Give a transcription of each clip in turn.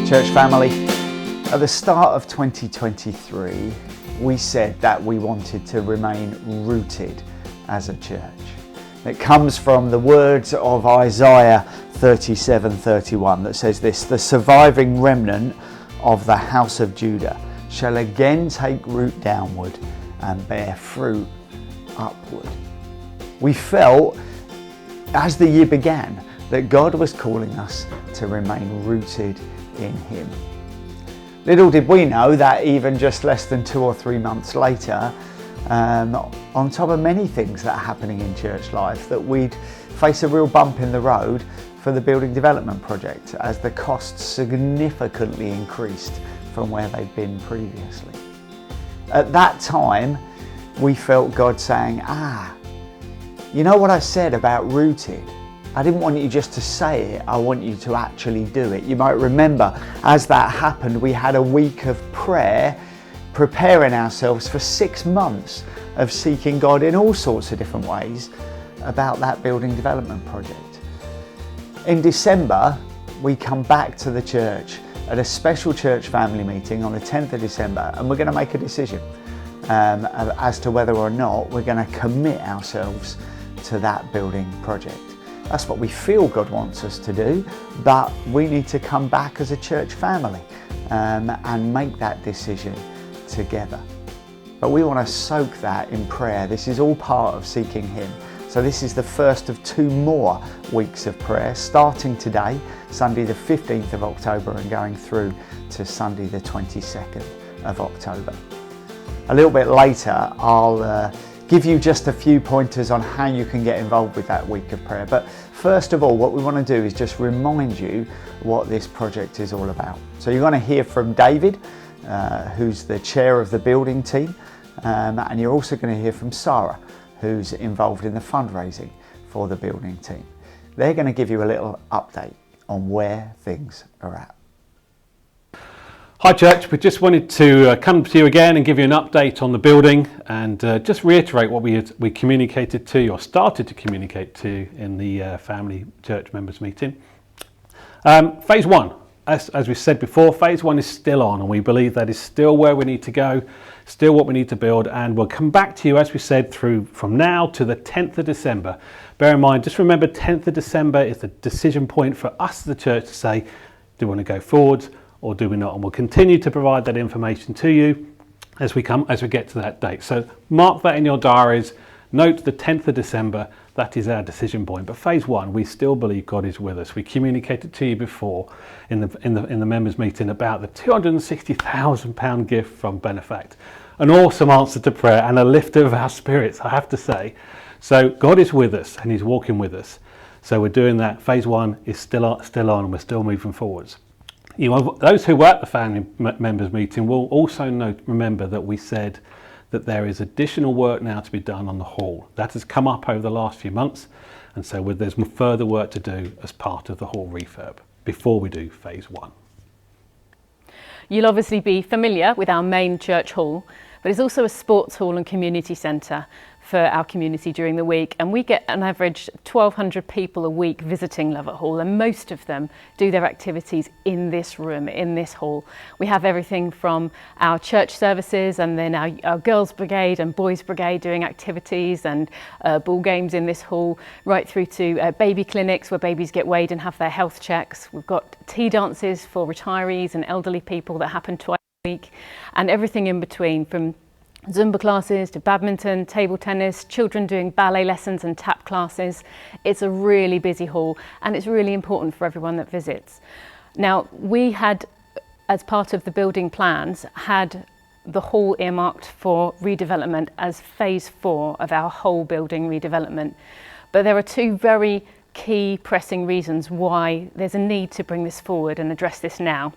Church family, at the start of 2023, we said that we wanted to remain rooted as a church. It comes from the words of Isaiah 37:31 that says this: "The surviving remnant of the house of Judah shall again take root downward and bear fruit upward." We felt, as the year began, that God was calling us to remain rooted in Him. Little did we know that even just less than 2 or 3 months later, on top of many things that are happening in church life, that we'd face a real bump in the road for the building development project as the costs significantly increased from where they'd been previously. At that time, we felt God saying, you know what I said about rooted? I didn't want you just to say it, I want you to actually do it. You might remember, as that happened, we had a week of prayer, preparing ourselves for 6 months of seeking God in all sorts of different ways about that building development project. In December, we come back to the church at a special church family meeting on the 10th of December, and we're going to make a decision as to whether or not we're going to commit ourselves to that building project. That's what we feel God wants us to do, but we need to come back as a church family and make that decision together. But we want to soak that in prayer. This is all part of seeking Him. So this is the first of 2 more weeks of prayer, starting today, Sunday the 15th of October, and going through to Sunday the 22nd of October. A little bit later, I'll give you just a few pointers on how you can get involved with that week of prayer. But first of all, what we want to do is just remind you what this project is all about. So you're going to hear from David, who's the chair of the building team, and you're also going to hear from Sara, who's involved in the fundraising for the building team. They're going to give you a little update on where things are at. Hi church, we just wanted to come to you again and give you an update on the building and just reiterate what we communicated to you, or started to communicate to you in the family church members meeting. Phase 1, as we said before, phase 1 is still on, and we believe that is still where we need to go, still what we need to build, and we'll come back to you, as we said, through from now to the 10th of December. Bear in mind, just remember 10th of December is the decision point for us as the church to say, do we want to go forwards or do we not? And we'll continue to provide that information to you as we get to that date. So mark that in your diaries, note the 10th of December, that is our decision point. But phase 1, we still believe God is with us. We communicated to you before in the members meeting about the £260,000 gift from Benefact. An awesome answer to prayer and a lift of our spirits, I have to say. So God is with us and He's walking with us. So we're doing that. Phase 1 is still on and we're still moving forwards. You know, those who were at the family members meeting will also remember that we said that there is additional work now to be done on the hall. That has come up over the last few months, and so there's further work to do as part of the hall refurb before we do phase 1. You'll obviously be familiar with our main church hall, but it's also a sports hall and community centre for our community during the week, and we get an average 1,200 people a week visiting Lovett Hall, and most of them do their activities in this room, in this hall. We have everything from our church services, and then our girls brigade and boys brigade doing activities and ball games in this hall, right through to baby clinics where babies get weighed and have their health checks. We've got tea dances for retirees and elderly people that happen twice a week, and everything in between, from Zumba classes to badminton, table tennis, children doing ballet lessons and tap classes. It's a really busy hall, and it's really important for everyone that visits. Now, we had, as part of the building plans, had the hall earmarked for redevelopment as phase 4 of our whole building redevelopment. But there are 2 very key pressing reasons why there's a need to bring this forward and address this now.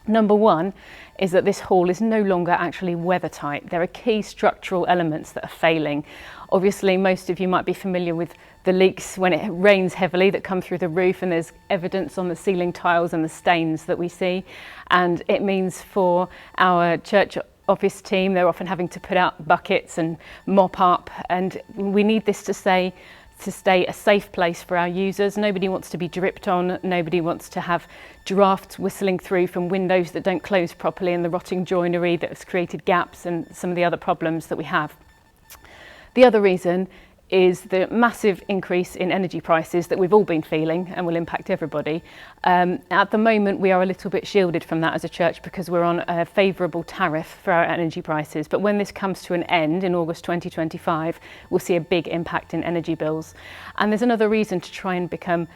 Number 1 is that this hall is no longer actually weather tight. There are key structural elements that are failing. Obviously, most of you might be familiar with the leaks when it rains heavily that come through the roof, and there's evidence on the ceiling tiles and the stains that we see. And it means for our church office team, they're often having to put out buckets and mop up, and we need this to stay to stay a safe place for our users. Nobody wants to be dripped on, nobody wants to have drafts whistling through from windows that don't close properly and the rotting joinery that has created gaps and some of the other problems that we have. The other reason is the massive increase in energy prices that we've all been feeling and will impact everybody. At the moment, we are a little bit shielded from that as a church because we're on a favourable tariff for our energy prices. But when this comes to an end in August 2025, we'll see a big impact in energy bills. And there's another reason to try and become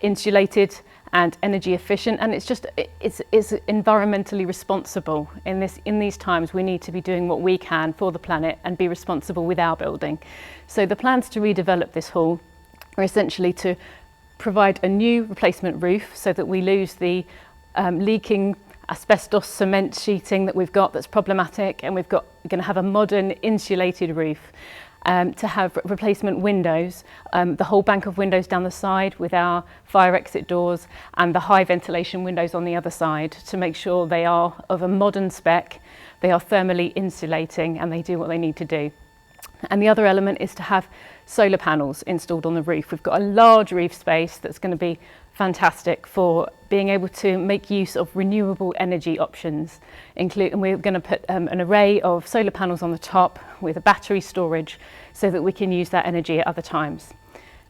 insulated and energy efficient, and it's environmentally responsible. In these times, we need to be doing what we can for the planet and be responsible with our building. So the plans to redevelop this hall are essentially to provide a new replacement roof so that we lose the leaking asbestos cement sheeting that we've got that's problematic, and we're going to have a modern insulated roof. To have replacement windows, the whole bank of windows down the side with our fire exit doors and the high ventilation windows on the other side to make sure they are of a modern spec, they are thermally insulating and they do what they need to do. And the other element is to have solar panels installed on the roof. We've got a large roof space that's going to be fantastic for being able to make use of renewable energy options. And we're going to put an array of solar panels on the top with a battery storage so that we can use that energy at other times.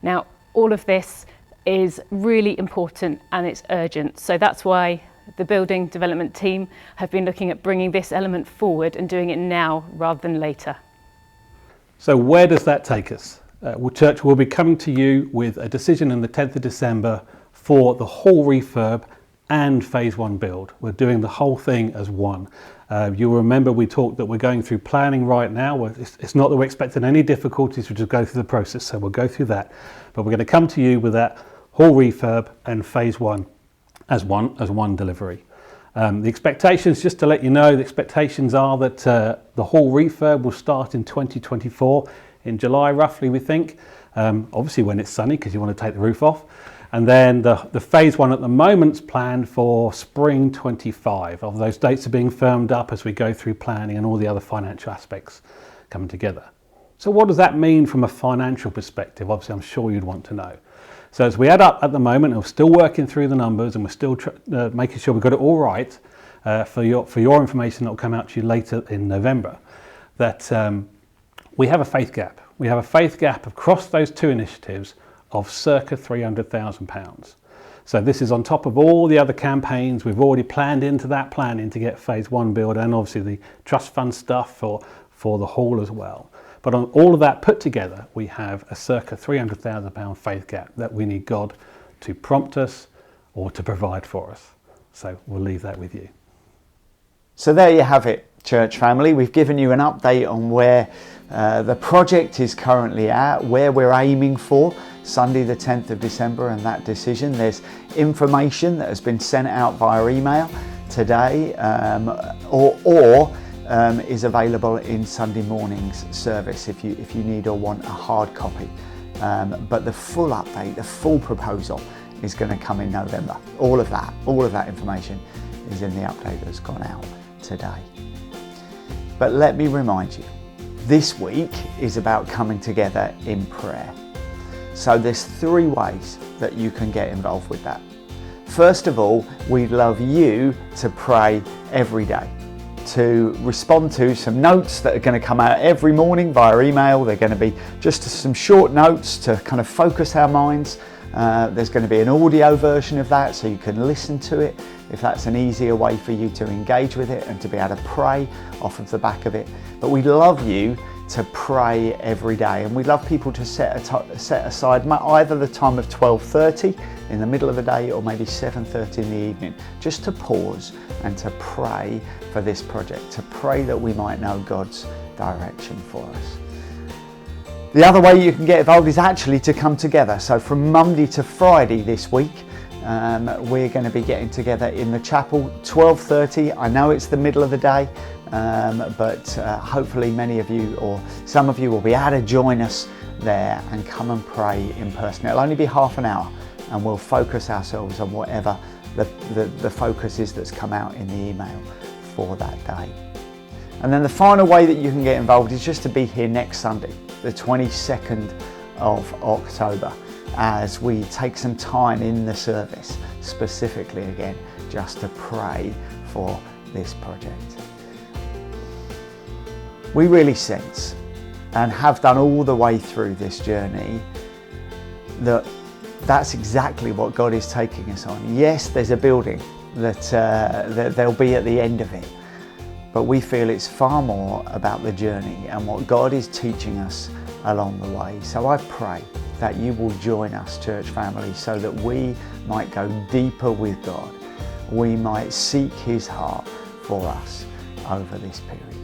Now, all of this is really important and it's urgent. So that's why the building development team have been looking at bringing this element forward and doing it now rather than later. So where does that take us? Church will be coming to you with a decision on the 10th of December for the whole refurb and phase 1 build. We're doing the whole thing as one. You'll remember we talked that we're going through planning right now. It's not that we're expecting any difficulties, we just go through the process, so we'll go through that. But we're going to come to you with that whole refurb and phase 1 as one delivery. The expectations, just to let you know, the expectations are that the whole refurb will start in 2024, in July roughly we think, obviously when it's sunny because you want to take the roof off. And then the phase 1 at the moment's planned for spring 25. Of those dates are being firmed up as we go through planning and all the other financial aspects coming together. So what does that mean from a financial perspective? Obviously I'm sure you'd want to know. So as we add up at the moment, and we're still working through the numbers and we're still making sure we've got it all right for your information that will come out to you later in November, that we have a faith gap. We have a faith gap across those two initiatives of circa £300,000. So this is on top of all the other campaigns we've already planned into that planning to get phase 1 build, and obviously the trust fund stuff for the hall as well. But on all of that put together, we have a circa £300,000 faith gap that we need God to prompt us or to provide for us. So we'll leave that with you. So there you have it, church family. We've given you an update on where the project is currently at, where we're aiming for Sunday the 10th of December and that decision. There's information that has been sent out via email today or is available in Sunday morning's service if you need or want a hard copy. But the full update, the full proposal is going to come in November. All of that information is in the update that's gone out today. But let me remind you, this week is about coming together in prayer. So there's 3 ways that you can get involved with that. First of all, we'd love you to pray every day, to respond to some notes that are going to come out every morning via email. They're going to be just some short notes to kind of focus our minds. There's going to be an audio version of that so you can listen to it if that's an easier way for you to engage with it and to be able to pray off of the back of it. But we'd love you to pray every day, and we'd love people to set aside either the time of 12:30 in the middle of the day or maybe 7:30 in the evening, just to pause and to pray for this project, to pray that we might know God's direction for us. The other way you can get involved is actually to come together. So from Monday to Friday this week, we're going to be getting together in the chapel, 12:30. I know it's the middle of the day, but hopefully many of you or some of you will be able to join us there and come and pray in person. It'll only be half an hour and we'll focus ourselves on whatever the focus is that's come out in the email for that day. And then the final way that you can get involved is just to be here next Sunday, the 22nd of October as we take some time in the service, specifically again, just to pray for this project. We really sense, and have done all the way through this journey, that that's exactly what God is taking us on. Yes, there's a building that there'll be at the end of it, but we feel it's far more about the journey and what God is teaching us along the way. So I pray that you will join us, church family, so that we might go deeper with God. We might seek His heart for us over this period.